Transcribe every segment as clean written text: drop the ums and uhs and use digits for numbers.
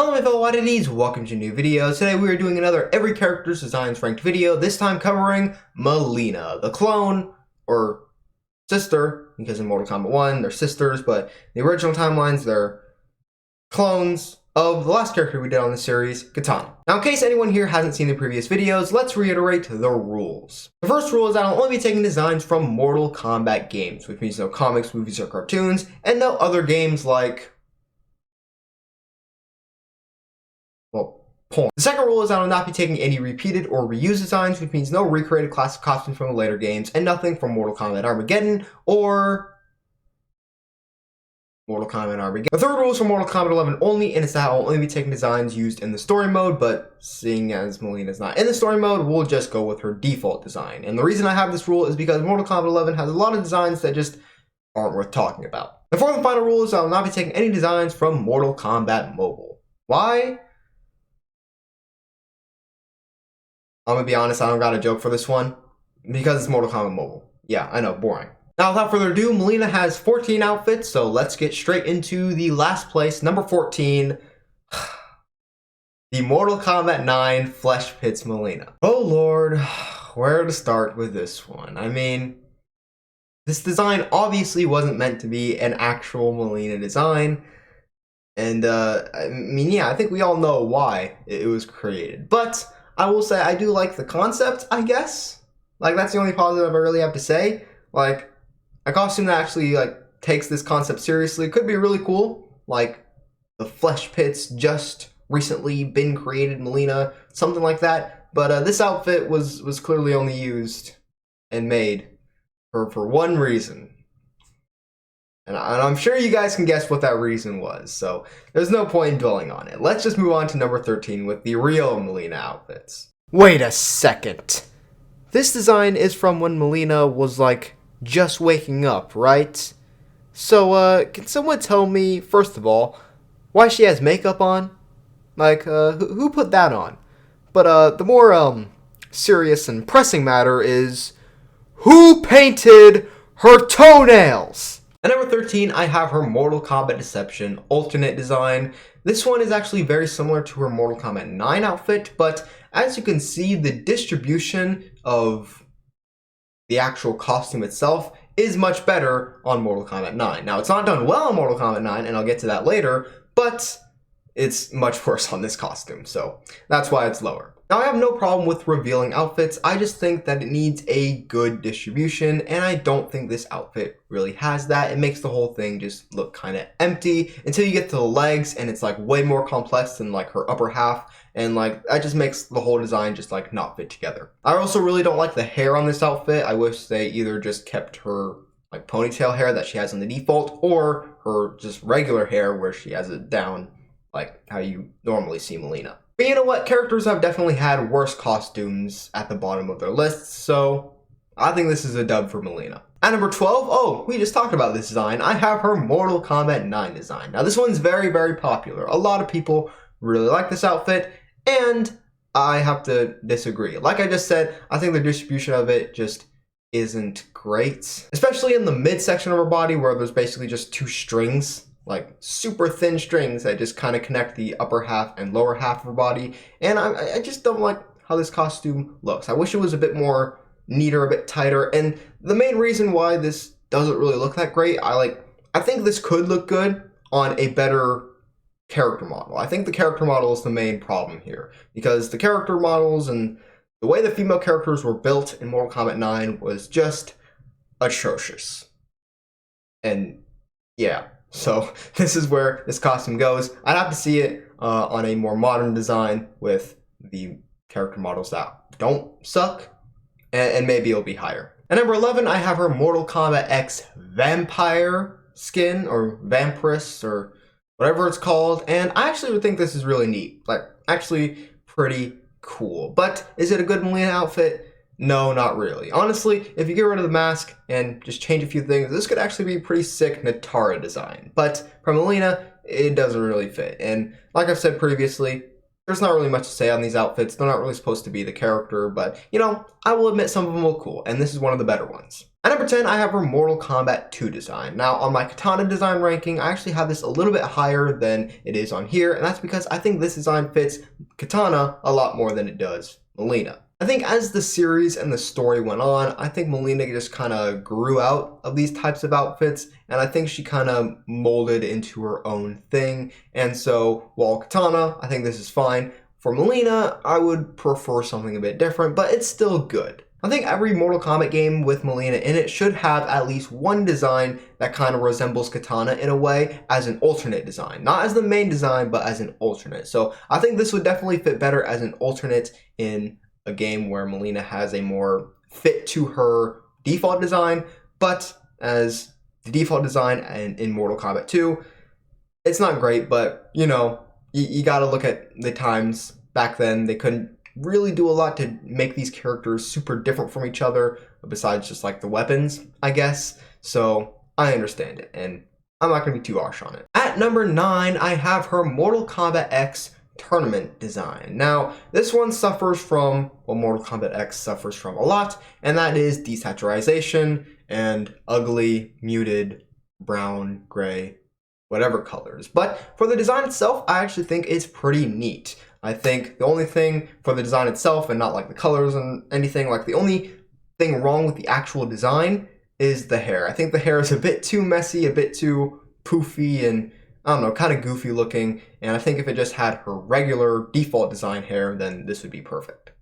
Hello my fellow oddities, welcome to a new video. Today we are doing another Every Character's Designs ranked video, this time covering Mileena, the clone, or sister, because in Mortal Kombat 1 they're sisters, but in the original timelines they're clones of the last character we did on the series, Kitana. Now in case anyone here hasn't seen the previous videos, let's reiterate the rules. The first rule is that I'll only be taking designs from Mortal Kombat games, which means no comics, movies, or cartoons, and no other games like porn. The second rule is I will not be taking any repeated or reused designs, which means no recreated classic costumes from the later games, and nothing from Mortal Kombat Armageddon or Mortal Kombat Armageddon. The third rule is for Mortal Kombat 11 only, and it's that I'll only be taking designs used in the story mode, but seeing as Mileena's not in the story mode, we'll just go with her default design. And the reason I have this rule is because Mortal Kombat 11 has a lot of designs that just aren't worth talking about. The fourth and final rule is I will not be taking any designs from Mortal Kombat Mobile. Why? I'm gonna be honest, I don't got a joke for this one, because it's Mortal Kombat Mobile. Yeah, I know, boring. Now, without further ado, Mileena has 14 outfits, so let's get straight into the last place, number 14, the Mortal Kombat 9 Flesh Pits Mileena. Oh lord, where to start with this one? I mean, this design obviously wasn't meant to be an actual Mileena design, and I mean, yeah, I think we all know why it was created, but I will say I do like the concept, I guess. Like, that's the only positive I really have to say. Like, a costume that actually, like, takes this concept seriously could be really cool. Like, the Flesh Pits just recently been created, Mileena, something like that. But this outfit was clearly only used and made for one reason. And I'm sure you guys can guess what that reason was, so there's no point in dwelling on it. Let's just move on to number 13 with the real Mileena outfits. Wait a second. This design is from when Mileena was, like, just waking up, right? So, can someone tell me, first of all, why she has makeup on? Like, who put that on? But, the more, serious and pressing matter is, who painted her toenails? At number 13, I have her Mortal Kombat Deception alternate design. This one is actually very similar to her Mortal Kombat 9 outfit, but as you can see, the distribution of the actual costume itself is much better on Mortal Kombat 9. Now, it's not done well on Mortal Kombat 9, and I'll get to that later, but it's much worse on this costume, so that's why it's lower. Now, I have no problem with revealing outfits, I just think that it needs a good distribution, and I don't think this outfit really has that. It makes the whole thing just look kind of empty until you get to the legs, and it's like way more complex than like her upper half, and like that just makes the whole design just like not fit together. I also really don't like the hair on this outfit. I wish they either just kept her like ponytail hair that she has on the default, or her just regular hair where she has it down like how you normally see Mileena. But you know what? Characters have definitely had worse costumes at the bottom of their lists, so I think this is a dub for Mileena. At number 12, oh, we just talked about this design. I have her Mortal Kombat 9 design. Now, this one's very, very popular. A lot of people really like this outfit, and I have to disagree. Like I just said, I think the distribution of it just isn't great, especially in the midsection of her body where there's basically just two strings, like super thin strings that just kind of connect the upper half and lower half of her body, and I just don't like how this costume looks. I wish it was a bit more neater, a bit tighter, and the main reason why this doesn't really look that great, I think this could look good on a better character model. I think the character model is the main problem here, because the character models and the way the female characters were built in Mortal Kombat 9 was just atrocious. And yeah. So this is where this costume goes. I'd have to see it on a more modern design with the character models that don't suck, and maybe it'll be higher. At number 11, I have her Mortal Kombat X Vampire skin, or Vampiress, or whatever it's called, and I actually would think this is really neat. Like, actually pretty cool. But is it a good Mileena outfit? No, not really. Honestly, if you get rid of the mask and just change a few things, this could actually be a pretty sick Natara design. But for Mileena, it doesn't really fit. And like I've said previously, There's not really much to say on these outfits. They're not really supposed to be the character, but, you know, I will admit some of them look cool, and this is one of the better ones. At number 10, I have her Mortal Kombat 2 design. Now, on my Kitana design ranking, I actually have this a little bit higher than it is on here, and that's because I think this design fits Kitana a lot more than it does Mileena. I think as the series and the story went on, I think Mileena just kind of grew out of these types of outfits, and I think she kind of molded into her own thing. And so, while Kitana, I think this is fine. For Mileena, I would prefer something a bit different, but it's still good. I think every Mortal Kombat game with Mileena in it should have at least one design that kind of resembles Kitana in a way as an alternate design. Not as the main design, but as an alternate. So I think this would definitely fit better as an alternate in a game where Mileena has a more fit to her default design, but as the default design in Mortal Kombat 2, it's not great, but you know, you gotta look at the times back then. They couldn't really do a lot to make these characters super different from each other, besides just like the weapons, I guess. So I understand it, and I'm not gonna be too harsh on it. At number 9, I have her Mortal Kombat X tournament design. Now, this one suffers from what Mortal Kombat X suffers from a lot, and that is desaturation and ugly, muted, brown, gray, whatever colors. But for the design itself, I actually think it's pretty neat. I think the only thing for the design itself, and not like the colors and anything, like the only thing wrong with the actual design is the hair. I think the hair is a bit too messy, a bit too poofy, and I don't know, kind of goofy looking, and I think if it just had her regular default design hair, then this would be perfect.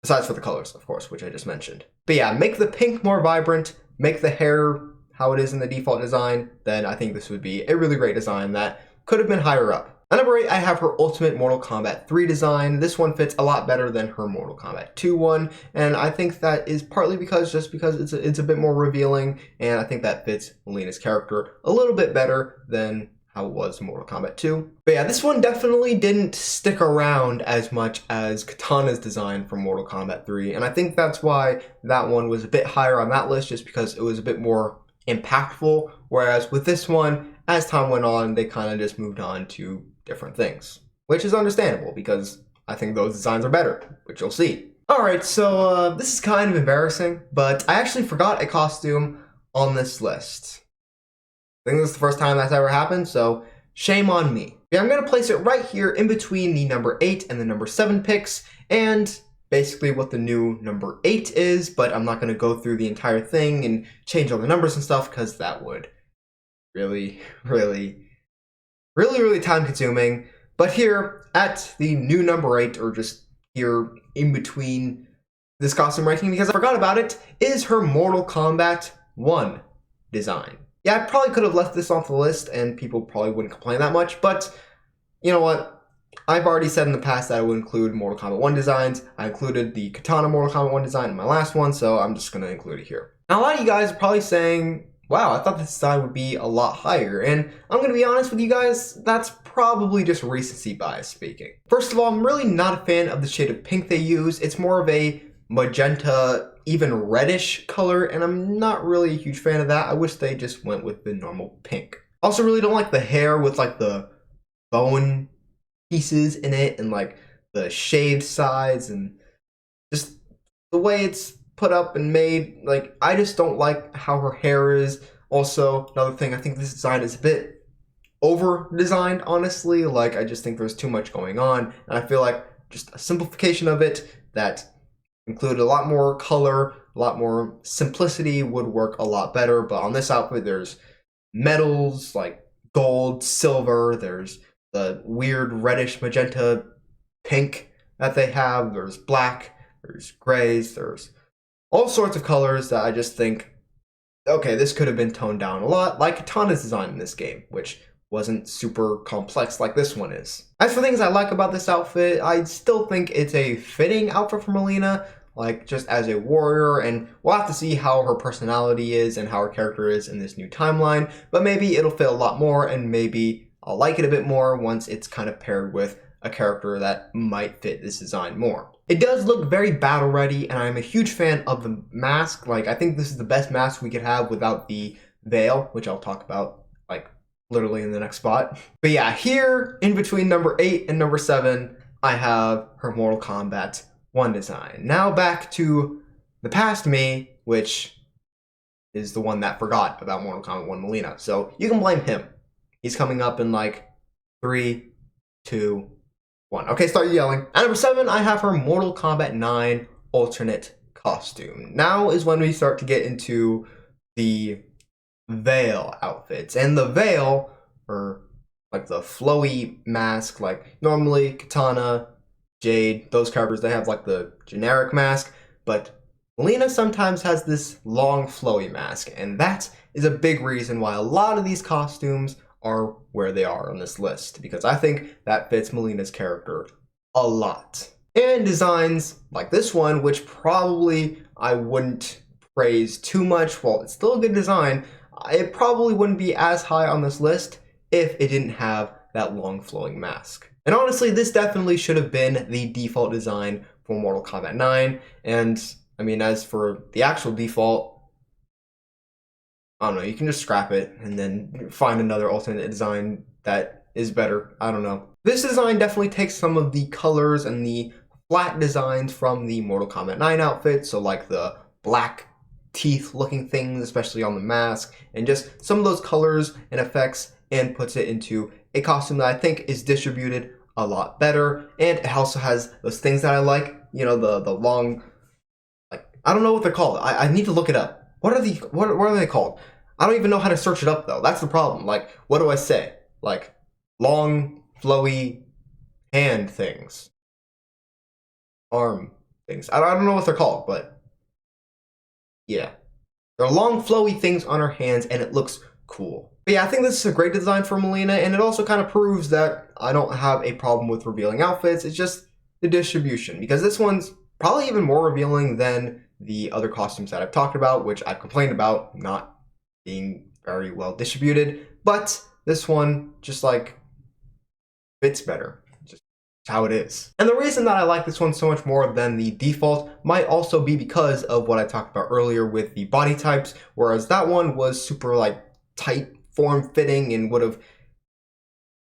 Besides for the colors, of course, which I just mentioned. But yeah, make the pink more vibrant, make the hair how it is in the default design, then I think this would be a really great design that could have been higher up. At number 8, I have her Ultimate Mortal Kombat 3 design. This one fits a lot better than her Mortal Kombat 2 one, and I think that is partly because it's a bit more revealing, and I think that fits Mileena's character a little bit better than how it was in Mortal Kombat 2. But yeah, this one definitely didn't stick around as much as Kitana's design from Mortal Kombat 3, and I think that's why that one was a bit higher on that list, just because it was a bit more impactful, whereas with this one, as time went on, they kind of just moved on to different things, which is understandable because I think those designs are better, which you'll see. Alright, so this is kind of embarrassing, but I actually forgot a costume on this list. I think this is the first time that's ever happened, so shame on me. Yeah, I'm going to place it right here in between the number 8 and the number 7 picks, and basically what the new number 8 is, but I'm not going to go through the entire thing and change all the numbers and stuff, because that would really time consuming. But here at the new number 8, or just here in between this costume ranking, because I forgot about it, is her Mortal Kombat 1 design. Yeah, I probably could have left this off the list and people probably wouldn't complain that much, but you know what? I've already said in the past that I would include Mortal Kombat 1 designs. I included the Kitana Mortal Kombat 1 design in my last one, so I'm just going to include it here. Now, a lot of you guys are probably saying, wow, I thought this design would be a lot higher, and I'm going to be honest with you guys, that's probably just recency bias speaking. First of all, I'm really not a fan of the shade of pink they use. It's more of a magenta, even reddish color, and I'm not really a huge fan of that. I wish they just went with the normal pink. Also really don't like the hair with like the bone pieces in it and like the shaved sides and just the way it's put up and made. Like, I just don't like how her hair is. Also, another thing, I think this design is a bit over designed, honestly. Like, I just think there's too much going on, and I feel like just a simplification of it that included a lot more color, a lot more simplicity would work a lot better. But on this outfit, there's metals like gold, silver, there's the weird reddish magenta pink that they have, there's black, there's grays, there's all sorts of colors that I just think, okay, this could have been toned down a lot, like Kitana's design in this game, which wasn't super complex like this one is. As for things I like about this outfit, I still think it's a fitting outfit for Mileena, like just as a warrior, and we'll have to see how her personality is and how her character is in this new timeline, but maybe it'll fit a lot more, and maybe I'll like it a bit more once it's kind of paired with a character that might fit this design more. It does look very battle ready, and I'm a huge fan of the mask. Like, I think this is the best mask we could have without the veil, which I'll talk about like literally in the next spot. But yeah, here in between number 8 and number 7, I have her Mortal Kombat 1 design. Now back to the past me, which is the one that forgot about Mortal Kombat 1 Mileena. So you can blame him. He's coming up in like 3, 2, 1. Okay, start yelling. At number 7, I have her Mortal Kombat 9 alternate costume. Now is when we start to get into the veil outfits. And the veil, or like the flowy mask, like normally Kitana, Jade, those characters, they have like the generic mask, but Mileena sometimes has this long flowy mask, and that is a big reason why a lot of these costumes are where they are on this list, because I think that fits Mileena's character a lot. And designs like this one, which probably I wouldn't praise too much, while it's still a good design, it probably wouldn't be as high on this list if it didn't have that long flowing mask. And honestly, this definitely should have been the default design for Mortal Kombat 9, and I mean, as for the actual default, I don't know, you can just scrap it and then find another alternate design that is better. I don't know. This design definitely takes some of the colors and the flat designs from the Mortal Kombat 9 outfit, so like the black teeth looking things, especially on the mask, and just some of those colors and effects, and puts it into a costume that I think is distributed a lot better. And it also has those things that I like, you know, the long, like, I don't know what they're called. I need to look it up. What are they called? I don't even know how to search it up though. That's the problem. Like, what do I say? Like, long, flowy hand things. Arm things. I don't know what they're called, but yeah. They're long, flowy things on her hands, and it looks cool. But yeah, I think this is a great design for Mileena, and it also kind of proves that I don't have a problem with revealing outfits. It's just the distribution, because this one's probably even more revealing than the other costumes that I've talked about, which I've complained about not being very well distributed. But this one just like fits better. Just how it is. And the reason that I like this one so much more than the default might also be because of what I talked about earlier with the body types, whereas that one was super like tight, form-fitting, and would have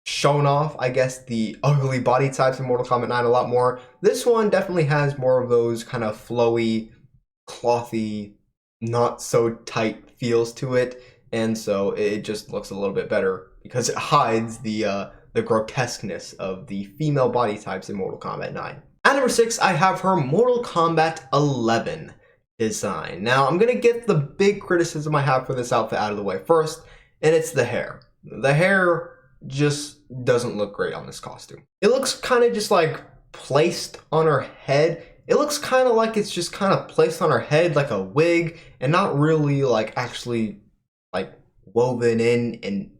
shown off, I guess, the ugly body types in Mortal Kombat 9 a lot more. This one definitely has more of those kind of flowy, clothy, not so tight feels to it, and so it just looks a little bit better because it hides the grotesqueness of the female body types in Mortal Kombat 9. At number 6, I have her Mortal Kombat 11 design. Now, I'm gonna get the big criticism I have for this outfit out of the way first, and it's the hair. The hair just doesn't look great on this costume. It looks kind of just like placed on her head. It looks kind of like it's just kind of placed on her head like a wig, and not really like actually like woven in and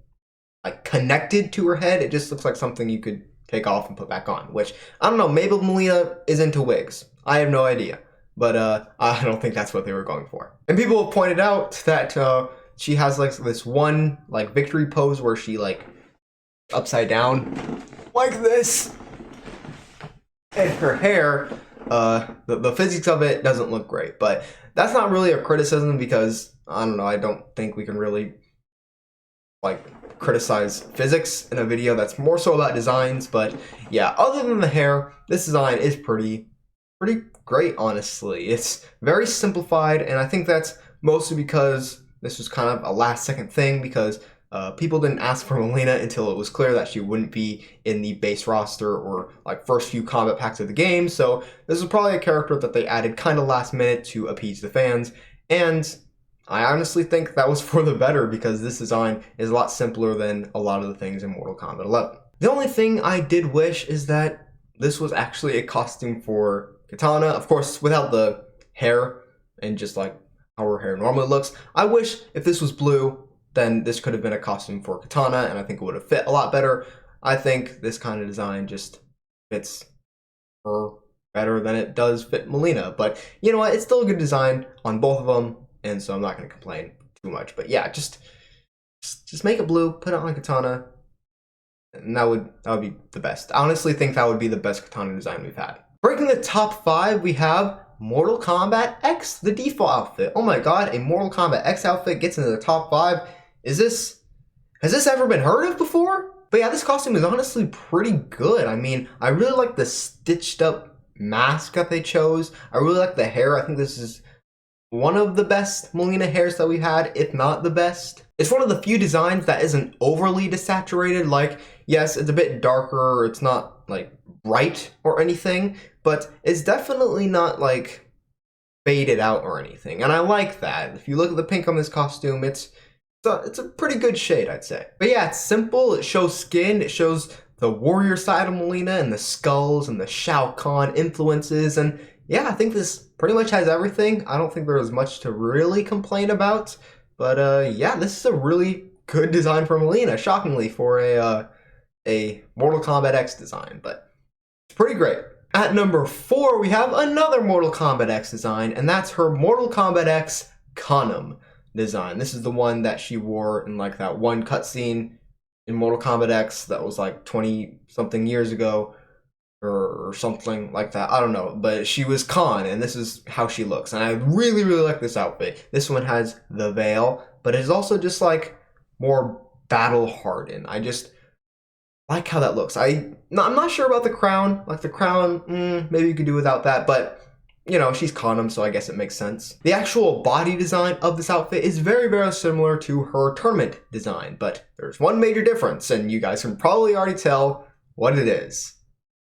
like connected to her head. It just looks like something you could take off and put back on, which I don't know, maybe Mileena is into wigs. I have no idea, but I don't think that's what they were going for. And people have pointed out that she has like this one like victory pose where she like upside down like this, and her hair, the physics of it doesn't look great. But that's not really a criticism, because I don't know, I don't think we can really like criticize physics in a video that's more so about designs. But yeah, other than the hair, this design is pretty great, honestly. It's very simplified, and I think that's mostly because this was kind of a last second thing, because people didn't ask for Mileena until it was clear that she wouldn't be in the base roster or like first few combat packs of the game. So this is probably a character that they added kind of last minute to appease the fans, and I honestly think that was for the better, because this design is a lot simpler than a lot of the things in Mortal Kombat 11. The only thing I did wish is that this was actually a costume for Kitana, of course without the hair and just like how her hair normally looks. I wish if this was blue, then this could have been a costume for Kitana, and I think it would have fit a lot better. I think this kind of design just fits her better than it does fit Mileena. But you know what? It's still a good design on both of them, and so I'm not going to complain too much. But yeah, just make it blue, put it on Kitana, and that would be the best. I honestly think that would be the best Kitana design we've had. Breaking the top 5, we have Mortal Kombat X, the default outfit. Oh my god, a Mortal Kombat X outfit gets into the top 5. Has this ever been heard of before? But yeah, this costume is honestly pretty good. I mean, I really like the stitched up mask that they chose. I really like the hair. I think this is one of the best Mileena hairs that we've had, if not the best. It's one of the few designs that isn't overly desaturated. Like, yes, it's a bit darker, it's not like bright or anything, but it's definitely not like faded out or anything. And I like that. If you look at the pink on this costume, it's a pretty good shade, I'd say. But yeah, it's simple, it shows skin, it shows the warrior side of Mileena and the skulls and the Shao Kahn influences, and yeah, I think this pretty much has everything. I don't think there's much to really complain about, but yeah, this is a really good design for Mileena, shockingly, for a Mortal Kombat X design, but it's pretty great. At number 4, we have another Mortal Kombat X design, and that's her Mortal Kombat X Conum design. This is the one that she wore in like that one cutscene in Mortal Kombat X that was like 20 something years ago, or something like that. I don't know, but she was Khan, and this is how she looks. And I really, really like this outfit. This one has the veil, but it's also just like more battle hardened. I just like how that looks. I'm not sure about the crown. Like the crown, maybe you could do without that, but you know, she's Khan, so I guess it makes sense. The actual body design of this outfit is very, very similar to her tournament design, but there's one major difference, and you guys can probably already tell what it is.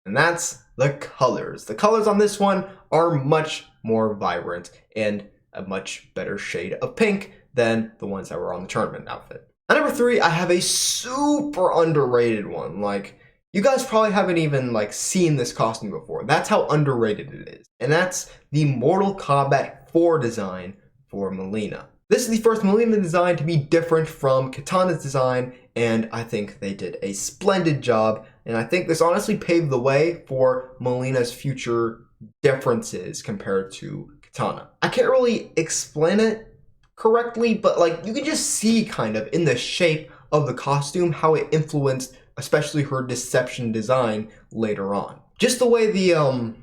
And that's the colors. The colors on this one are much more vibrant and a much better shade of pink than the ones that were on the tournament outfit. At number 3, I have a super underrated one. Like, you guys probably haven't even like seen this costume before. That's how underrated it is. And that's the Mortal Kombat 4 design for Mileena. This is the first Mileena design to be different from Kitana's design, and I think they did a splendid job. And I think this honestly paved the way for Mileena's future differences compared to Kitana. I can't really explain it correctly, but like you can just see kind of in the shape of the costume how it influenced especially her deception design later on. Just the way the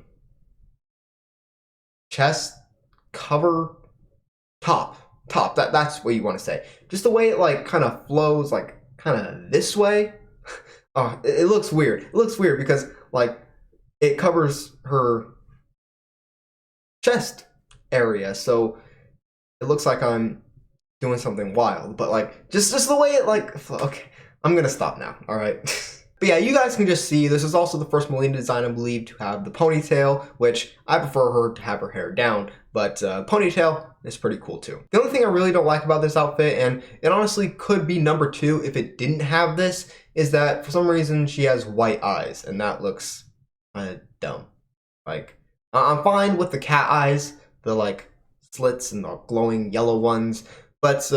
chest cover that's what you want to say. Just the way it like kind of flows like kind of this way. Oh, it looks weird. It looks weird because like it covers her chest area, so it looks like I'm doing something wild. But like just the way it like, okay, I'm gonna stop now. All right. But yeah, you guys can just see this is also the first Mileena design, I believe, to have the ponytail, which I prefer her to have her hair down, but ponytail is pretty cool too. The only thing I really don't like about this outfit, and it honestly could be number 2 if it didn't have this, is that for some reason she has white eyes, and that looks kind of dumb. Like, I'm fine with the cat eyes, the like slits and the glowing yellow ones, but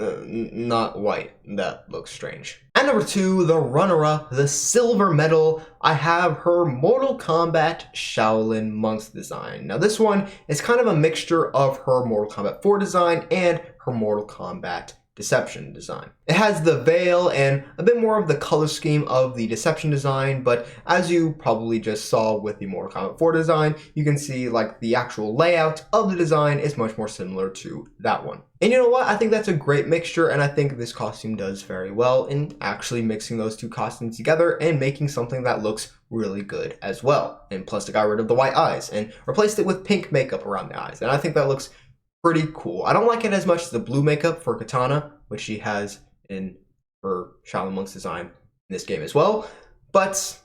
not white. That looks strange. At number 2, the runner-up, the silver medal, I have her Mortal Kombat Shaolin Monks design. Now this one is kind of a mixture of her Mortal Kombat 4 design and her Mortal Kombat Deception design. It has the veil and a bit more of the color scheme of the Deception design, but as you probably just saw with the Mortal Kombat 4 design, you can see like the actual layout of the design is much more similar to that one. And you know what? I think that's a great mixture, and I think this costume does very well in actually mixing those two costumes together and making something that looks really good as well. And plus they got rid of the white eyes and replaced it with pink makeup around the eyes, and I think that looks pretty cool. I don't like it as much as the blue makeup for Kitana, which she has in her Shaolin Monks design in this game as well, but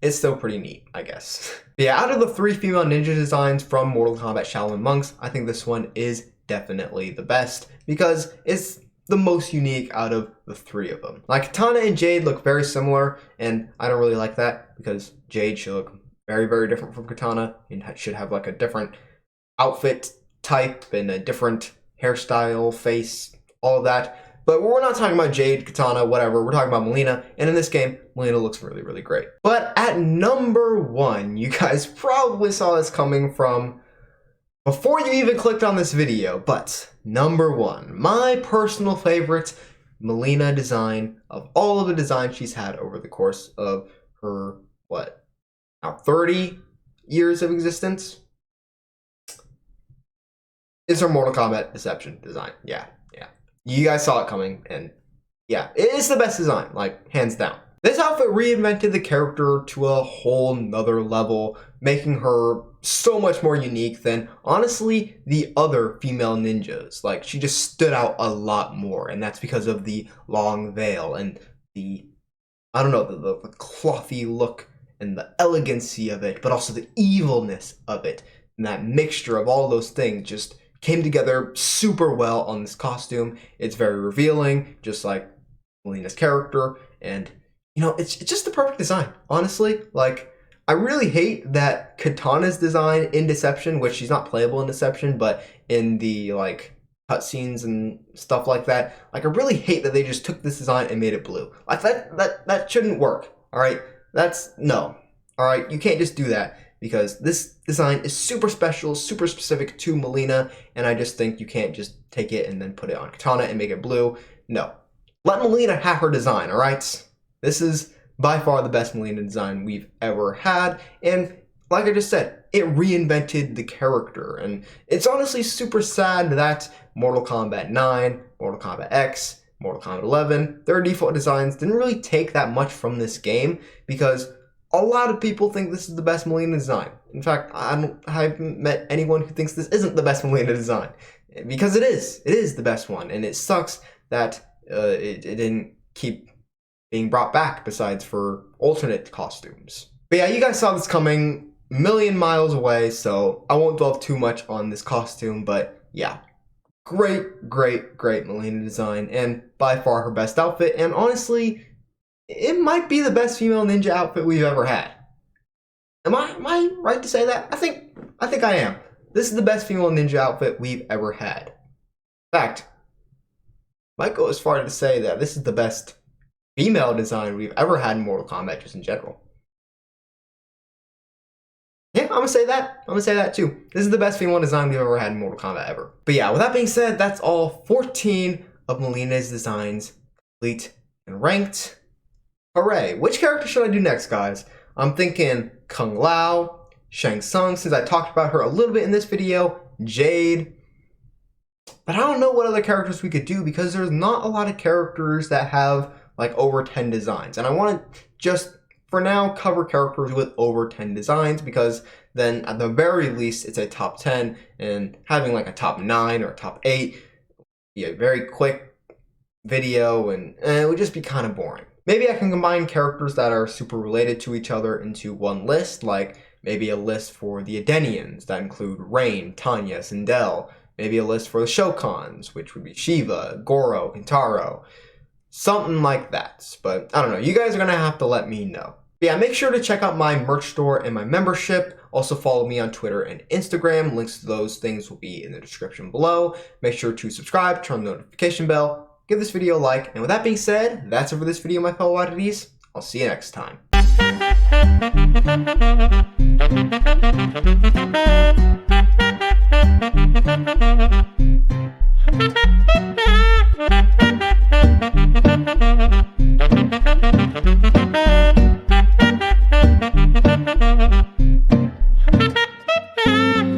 it's still pretty neat, I guess. But yeah, out of the 3 female ninja designs from Mortal Kombat Shaolin Monks, I think this one is definitely the best because it's the most unique out of the 3 of them. Like Kitana and Jade look very similar, and I don't really like that because Jade should look very, very different from Kitana and should have like a different outfit type and a different hairstyle, face, all of that. But we're not talking about Jade, Kitana, whatever. We're talking about Mileena, and in this game, Mileena looks really, really great. But at number 1, you guys probably saw this coming from before you even clicked on this video, but number 1, my personal favorite Mileena design of all of the designs she's had over the course of her, what, now 30 years of existence? Is her Mortal Kombat Deception design. Yeah. You guys saw it coming, and Yeah, it's the best design, like hands down. This outfit reinvented the character to a whole nother level, making her so much more unique than, honestly, the other female ninjas. Like, she just stood out a lot more, and that's because of the long veil and the, I don't know, the clothy look and the elegancy of it, but also the evilness of it. And that mixture of all those things just came together super well on this costume. It's very revealing, just like Mileena's character, and you know, it's just the perfect design, honestly. Like, I really hate that Kitana's design in Deception, which she's not playable in Deception, but in the like cutscenes and stuff like that, like I really hate that they just took this design and made it blue. Like that shouldn't work. All right, that's no. All right, you can't just do that because this design is super special, super specific to Mileena, and I just think you can't just take it and then put it on Kitana and make it blue. No, let Mileena have her design. All right, this is by far the best Mileena design we've ever had, and like I just said, it reinvented the character, and it's honestly super sad that Mortal Kombat 9, Mortal Kombat X, Mortal Kombat 11, their default designs didn't really take that much from this game, because a lot of people think this is the best Mileena design. In fact, I haven't met anyone who thinks this isn't the best Mileena design, because it is the best one, and it sucks that it didn't keep being brought back besides for alternate costumes. But yeah, you guys saw this coming a million miles away, so I won't delve too much on this costume, but yeah. Great Mileena design, and by far her best outfit, and honestly, it might be the best female ninja outfit we've ever had. Am I right to say that? I think I am. This is the best female ninja outfit we've ever had. In fact, I might go as far to say that this is the best female design we've ever had in Mortal Kombat, just in general. Yeah, I'm gonna say that. I'm gonna say that too. This is the best female design we've ever had in Mortal Kombat ever. But yeah, with that being said, that's all 14 of Mileena's designs complete and ranked. Hooray! Which character should I do next, guys? I'm thinking Kung Lao, Shang Tsung, since I talked about her a little bit in this video, Jade. But I don't know what other characters we could do because there's not a lot of characters that have like over 10 designs. And I want to just, for now, cover characters with over 10 designs because then at the very least it's a top 10, and having like a top 9 or a top 8 would be a very quick video, and it would just be kind of boring. Maybe I can combine characters that are super related to each other into one list, like maybe a list for the Edenians that include Rain, Tanya, Sindel. Maybe a list for the Shokans, which would be Shiva, Goro, Kintaro. Something like that. But I don't know. You guys are going to have to let me know. But yeah, make sure to check out my merch store and my membership. Also follow me on Twitter and Instagram. Links to those things will be in the description below. Make sure to subscribe, turn on the notification bell, give this video a like. And with that being said, that's it for this video, my fellow oddities. I'll see you next time.